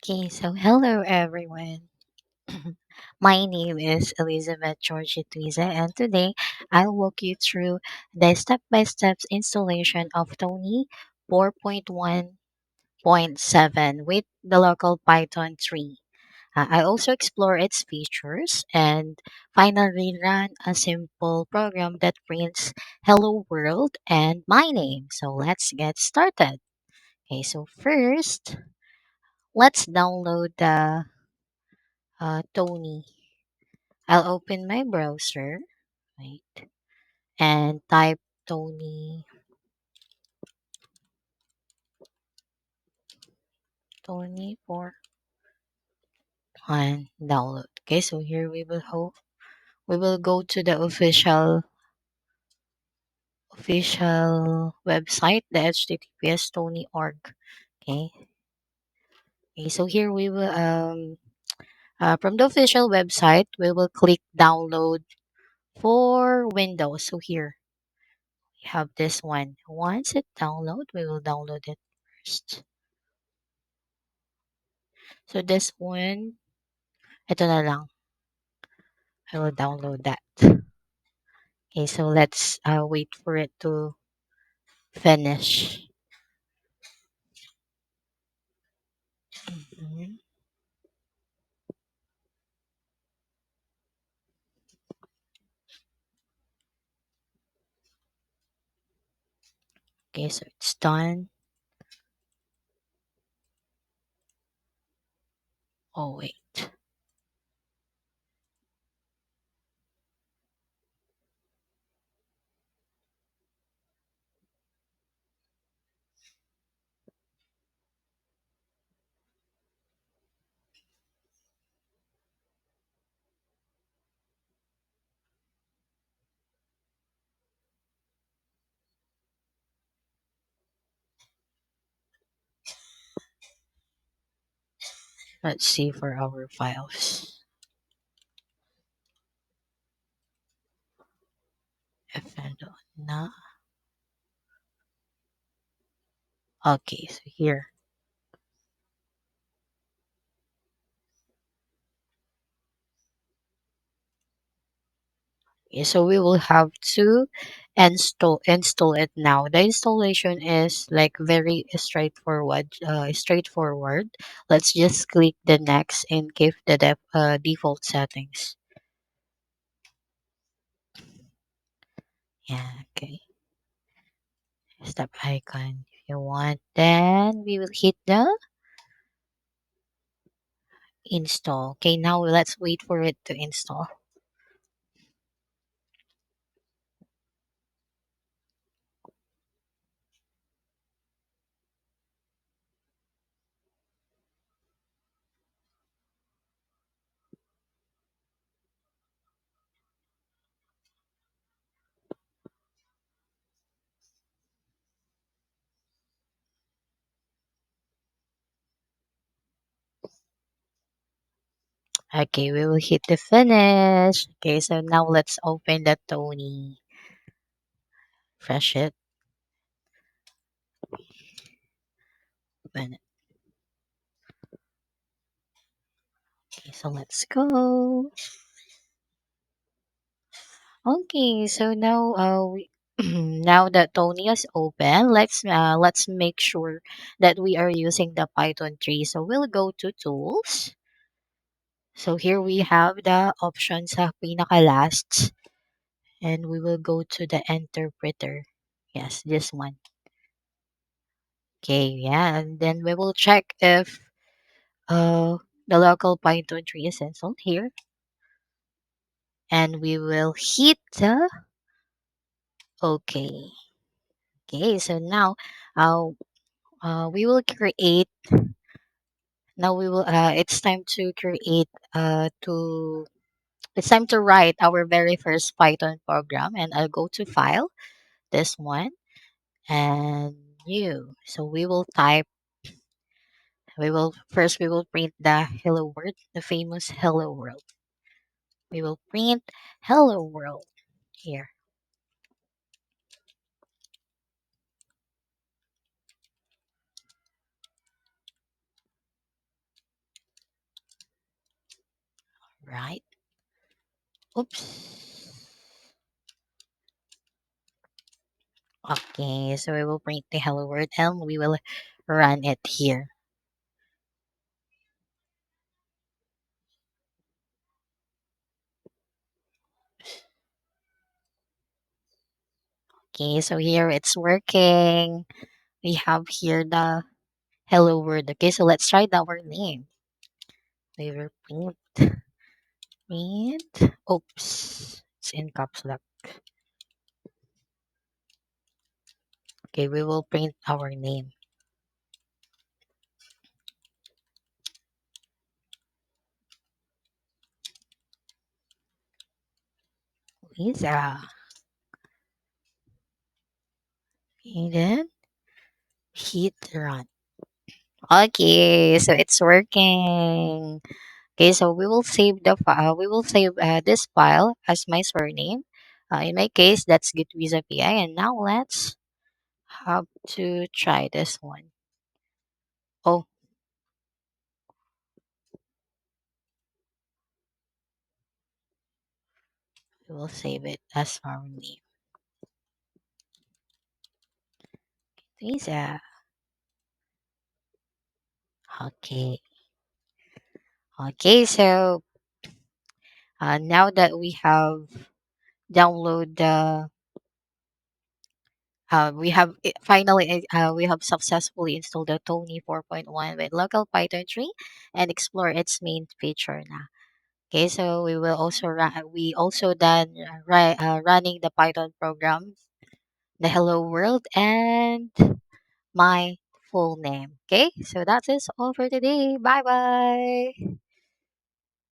Okay, so hello everyone. My name is Elizabeth George Getuiza, and today I'll walk you through the step-by-step installation of Thonny 4.1.7 with the local Python 3. I also explore its features and finally run a simple program that prints "Hello World" and my name. So let's get started. Okay, so first, let's download the Thonny. I'll open my browser, right, and type Thonny, Thonny for and download. Okay, so here we will go to the official website, the https Thonny.org. Okay. Okay, so here we will from the official website we will click download for Windows. So here we have this one. Once it download, we will download it first. So this one, ito na lang. I will download that. Okay, so let's wait for it to finish. Mhm. Okay, so it's done. Oh, wait. Let's see for our files. Fndo na. Okay, so here. Okay, so we will have to install it now. The installation is like very straightforward. Let's just click the next and give the default settings. Yeah, okay. Step icon if you want. Then we will hit the install. Okay, now let's wait for it to install. Okay, we will hit the finish. Okay, so now let's open the Thonny. Fresh it. Open it. Okay, so let's go. Okay, so now now that Tony is open, let's make sure that we are using the Python 3. So we'll go to tools. So here we have the options sa pinaka-last and we will go to the interpreter. Yes, this one. Okay, yeah, and then we will check if uh the local Python 3 is installed here and we will hit the okay. Okay, so now uh, we will create now we will it's time to create to it's time to write our very first Python program and I'll go to file this one and new. So we will print the hello world, the famous hello world. We will print hello world here. right? Oops. Okay, so we will print the hello world and we will run it here. Okay, so here it's working. We have here the hello world. Okay, so let's try our name. We will print. Oops, it's in caps lock. Okay, we will print our name. Lisa. And then hit run. Okay, so it's working. Okay, so we will save the file. We will save this file as my surname. In my case, that's Getuiza PI. And now let's have to try this one. Oh, we will save it as our name. Getuiza. Okay. Okay, so now that we have download the finally we have successfully installed the Thonny 4.1 with local Python 3 and explore its main feature now. Okay, so we also done running the Python program, the hello world, and my full name. Okay, so that's it all for today. Bye bye.